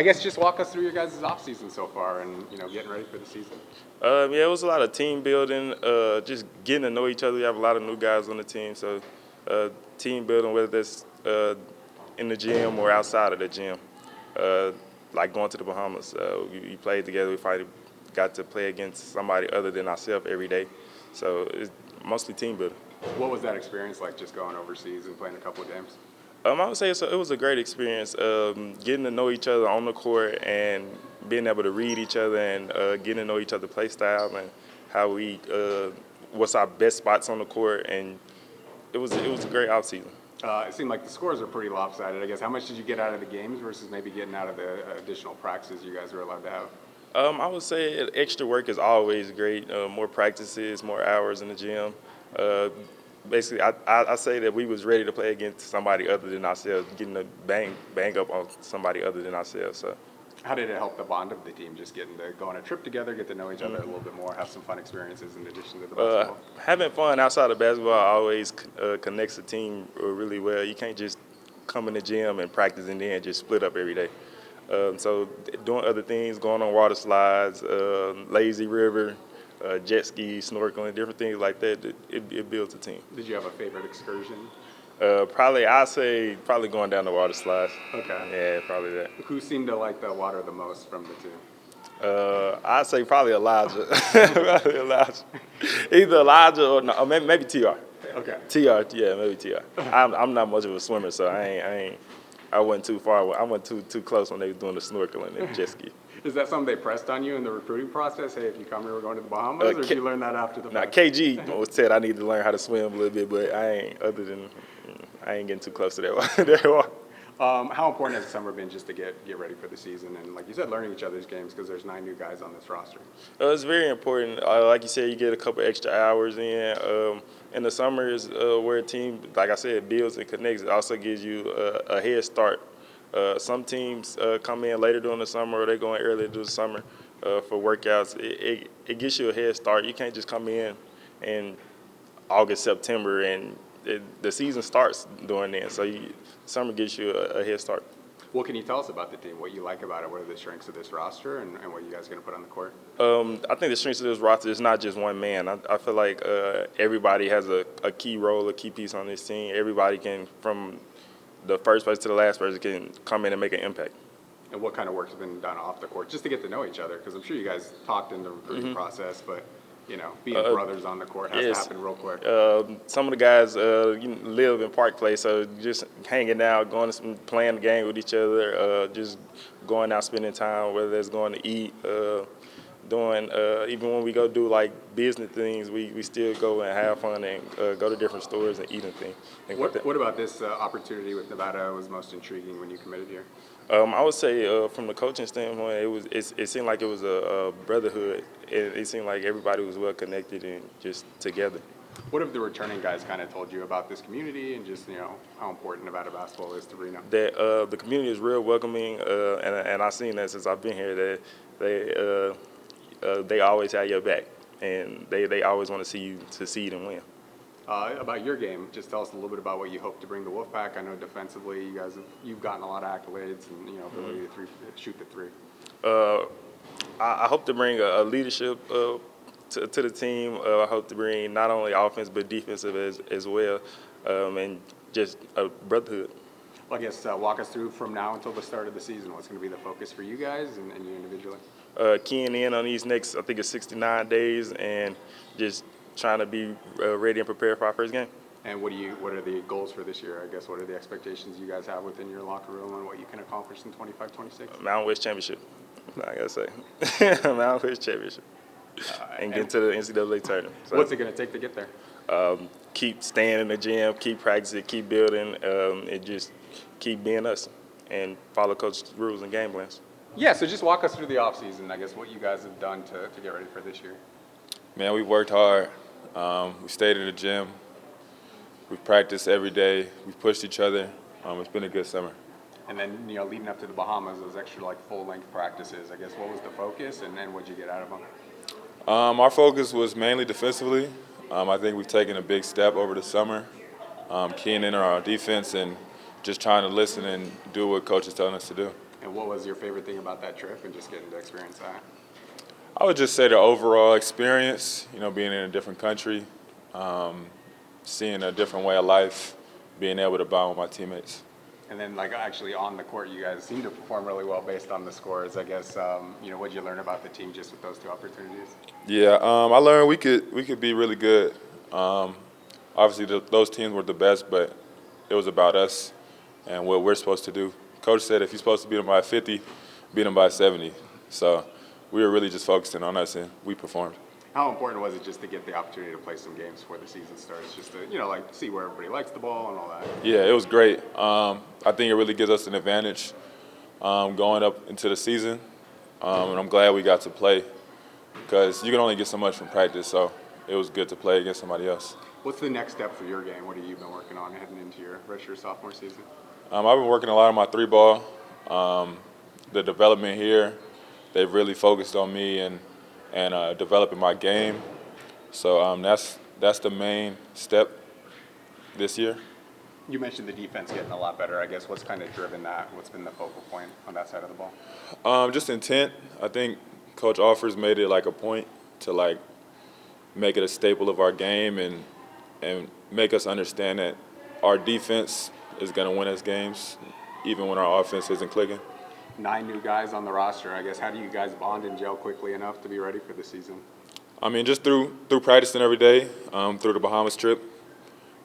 I guess just walk us through your guys' off season so far, and getting ready for the season. Yeah, it was a lot of team building, just getting to know each other. We have a lot of new guys on the team, so team building, whether that's in the gym or outside of the gym. Uh, like going to the Bahamas, we played together. We finally got to play against somebody other than ourselves every day, so it's mostly team building. What was that experience like, just going overseas and playing a couple of games? I would say it was a great experience, getting to know each other on the court and being able to read each other and getting to know each other play style and how what's our best spots on the court, and it was a great off season. It seemed like the scores are pretty lopsided. I guess how much did you get out of the games versus maybe getting out of the additional practices you guys were allowed to have? I would say extra work is always great. More practices, more hours in the gym. Uh, Basically, I say that we was ready to play against somebody other than ourselves, getting a bang up on somebody other than ourselves. So. How did it help the bond of the team, just getting to go on a trip together, get to know each other a little bit more, have some fun experiences in addition to the basketball? Having fun outside of basketball always connects the team really well. You can't just come in the gym and practice and then just split up every day. So doing other things, going on water slides, lazy river, jet ski, snorkeling, different things like that, it builds a team. Did you have a favorite excursion? I'd say going down the water slides. Okay. Yeah, probably that. Who seemed to like the water the most from the two? I'd say probably Elijah. Probably Elijah. Either Elijah or, no, or maybe TR. Okay. TR, yeah, maybe TR. I'm not much of a swimmer, so I wasn't too far. I wasn't too close when they were doing the snorkeling and jet ski. Is that something they pressed on you in the recruiting process? Hey, if you come here, we're going to the Bahamas, or did you learn that after the fact? KG said I need to learn how to swim a little bit, but I ain't getting too close to that water. How important has the summer been just to get ready for the season? And like you said, learning each other's games, because there's 9 new guys on this roster. It's very important. Like you said, you get a couple extra hours in. In the summer is where a team, like I said, builds and connects. It also gives you a head start. Some teams come in later during the summer, or they're going earlier during the summer for workouts. It gives you a head start. You can't just come in August, September, and the season starts during then. So summer gives you a head start. What can you tell us about the team? What you like about it? What are the strengths of this roster, and what you guys are going to put on the court? I think the strengths of this roster is not just one man. I feel like everybody has a key role, a key piece on this team. Everybody can, from the first person to the last person, can come in and make an impact. And what kind of work's been done off the court just to get to know each other? Because I'm sure you guys talked in the recruiting process, but being brothers on the court has to happen real quick. Some of the guys live in Park Place, so just hanging out, playing the game with each other, just going out, spending time, whether it's going to eat, even when we go do like business things, we still go and have fun and go to different stores and eat and things. What about this opportunity with Nevada was most intriguing when you committed here? I would say from the coaching standpoint, it seemed like it was a brotherhood. It seemed like everybody was well connected and just together. What have the returning guys kind of told you about this community and just how important Nevada basketball is to Reno? That the community is real welcoming, and I've seen that since I've been here. That they always have your back, and they always want to see you succeed and win. About your game, just tell us a little bit about what you hope to bring to Wolfpack. I know defensively, you've gotten a lot of accolades and ability to shoot the three. I hope to bring a leadership to the team. I hope to bring not only offense but defensive as well, and just a brotherhood. Well, I guess walk us through from now until the start of the season. What's going to be the focus for you guys and you individually? Keying in on these next, I think it's 69 days, and just trying to be ready and prepared for our first game. And what are the goals for this year? I guess what are the expectations you guys have within your locker room on what you can accomplish in 25-26? Mountain West Championship, I gotta say. Mountain West Championship. And get to the NCAA tournament. So, what's it going to take to get there? Keep staying in the gym, keep practicing, keep building, and just keep being us and follow coach's rules and game plans. Yeah, so just walk us through the offseason, I guess, what you guys have done to get ready for this year. Man, we worked hard. We stayed in the gym. We've practiced every day. We've pushed each other. It's been a good summer. And then, leading up to the Bahamas, those extra full-length practices, I guess, what was the focus and then what did you get out of them? Our focus was mainly defensively. I think we've taken a big step over the summer, keying in on our defense and just trying to listen and do what coach is telling us to do. And what was your favorite thing about that trip and just getting to experience that? I would just say the overall experience, being in a different country, seeing a different way of life, being able to bond with my teammates. And then, like, actually on the court, you guys seem to perform really well based on the scores. I guess, what did you learn about the team just with those two opportunities? Yeah, I learned we could be really good. Obviously, those teams were the best, but it was about us and what we're supposed to do. Coach said if you're supposed to beat them by 50, beat them by 70. So we were really just focusing on us, and we performed. How important was it just to get the opportunity to play some games before the season starts, just to, like, see where everybody likes the ball and all that? Yeah, it was great. I think it really gives us an advantage going up into the season, and I'm glad we got to play because you can only get so much from practice, so it was good to play against somebody else. What's the next step for your game? What have you been working on heading into your redshirt sophomore season? I've been working a lot on my three ball. The development here, they've really focused on me and developing my game. So that's the main step this year. You mentioned the defense getting a lot better. I guess what's kind of driven that? What's been the focal point on that side of the ball? Just intent. I think Coach Offers made it like a point to like make it a staple of our game and make us understand that our defense is going to win us games, even when our offense isn't clicking. 9 new guys on the roster. I guess how do you guys bond and gel quickly enough to be ready for the season? I mean, just through practicing every day, through the Bahamas trip,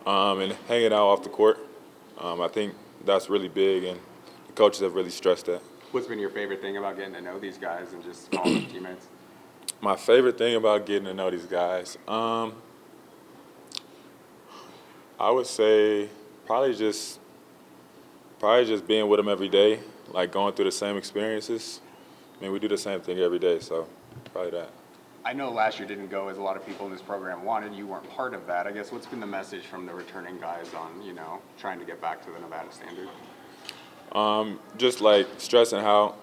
and hanging out off the court. I think that's really big, and the coaches have really stressed that. What's been your favorite thing about getting to know these guys and just calling them teammates? My favorite thing about getting to know these guys, I would say probably just being with them every day, like going through the same experiences. I mean, we do the same thing every day, so probably that. I know last year didn't go as a lot of people in this program wanted. You weren't part of that. I guess what's been the message from the returning guys on, trying to get back to the Nevada standard? Just like stressing how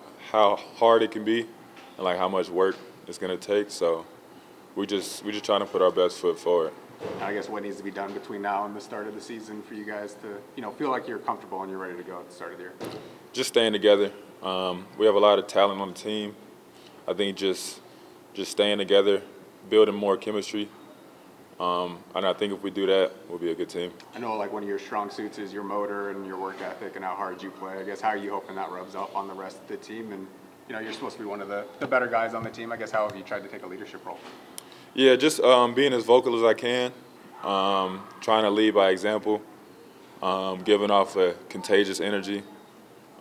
hard it can be and like how much work it's going to take. So we just trying to put our best foot forward. And I guess what needs to be done between now and the start of the season for you guys to, feel like you're comfortable and you're ready to go at the start of the year? Just staying together. We have a lot of talent on the team. I think just staying together, building more chemistry. And I think if we do that, we'll be a good team. I know like one of your strong suits is your motor and your work ethic and how hard you play. I guess how are you hoping that rubs off on the rest of the team? And, you're supposed to be one of the better guys on the team. I guess how have you tried to take a leadership role? Yeah, just being as vocal as I can, trying to lead by example, giving off a contagious energy.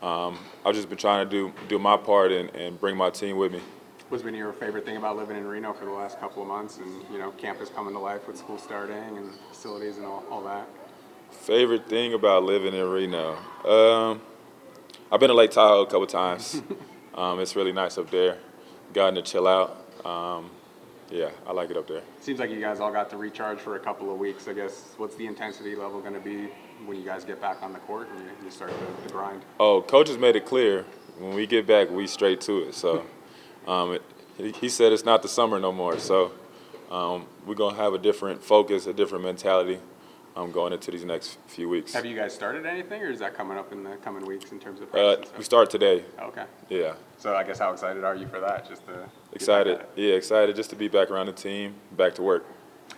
I've just been trying to do my part and bring my team with me. What's been your favorite thing about living in Reno for the last couple of months and, campus coming to life with school starting and facilities and all that? Favorite thing about living in Reno? I've been to Lake Tahoe a couple times. It's really nice up there. Gotten to chill out. Yeah, I like it up there. Seems like you guys all got to recharge for a couple of weeks. I guess what's the intensity level going to be when you guys get back on the court and you start the grind? Oh, coach has made it clear when we get back, we straight to it. So he said it's not the summer no more. So we're going to have a different focus, a different mentality going into these next few weeks. Have you guys started anything, or is that coming up in the coming weeks in terms of practice? We start today. Okay. Yeah. So I guess how excited are you for that? Just to excited. Yeah, excited just to be back around the team, back to work.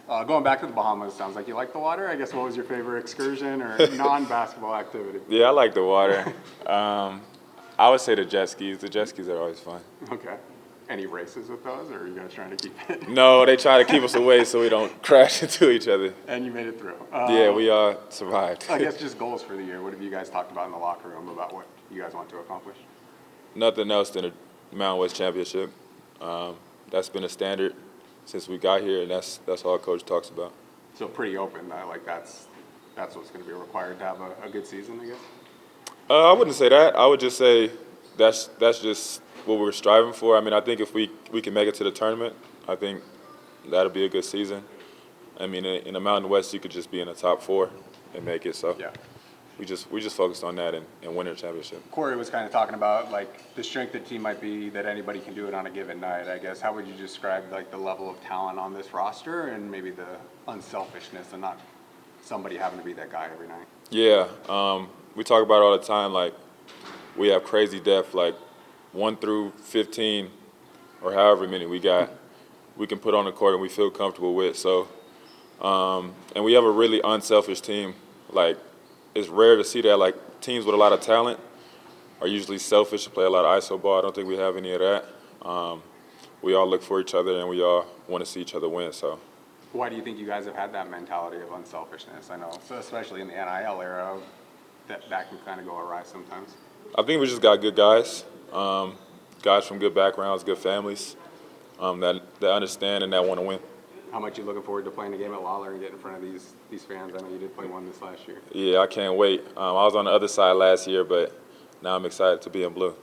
Going back to the Bahamas, sounds like you like the water. I guess what was your favorite excursion or non-basketball activity? Yeah, I like the water. I would say the jet skis. The jet skis are always fun. Okay. Any races with those, or are you guys trying to keep it? No, they try to keep us away so we don't crash into each other. And you made it through. Yeah, we survived. I guess just goals for the year. What have you guys talked about in the locker room about what you guys want to accomplish? Nothing else than a Mountain West championship. That's been a standard since we got here, and that's all Coach talks about. So pretty open. Like that's what's going to be required to have a good season, I guess. I wouldn't say that. I would just say that's just what we're striving for. I mean, I think if we can make it to the tournament, I think that'll be a good season. I mean, in the Mountain West, you could just be in the top 4 and make it. So yeah. we just focused on that and winning the championship. Corey was kind of talking about like the strength of the team might be that anybody can do it on a given night. I guess how would you describe like the level of talent on this roster and maybe the unselfishness and not somebody having to be that guy every night? Yeah, we talk about it all the time. Like we have crazy depth, like 1 through 15 or however many we got, we can put on the court and we feel comfortable with. So, and we have a really unselfish team. Like, it's rare to see that. Like, teams with a lot of talent are usually selfish, play a lot of iso ball. I don't think we have any of that. We all look for each other and we all want to see each other win. So, Why do you think you guys have had that mentality of unselfishness? I know, so especially in the NIL era, that can kind of go awry sometimes. I think we just got good guys, guys from good backgrounds, good families, that understand and that want to win. How much you looking forward to playing a game at Lawler and getting in front of these fans? I know you did play one this last year. Yeah, I can't wait. I was on the other side last year, but now I'm excited to be in blue.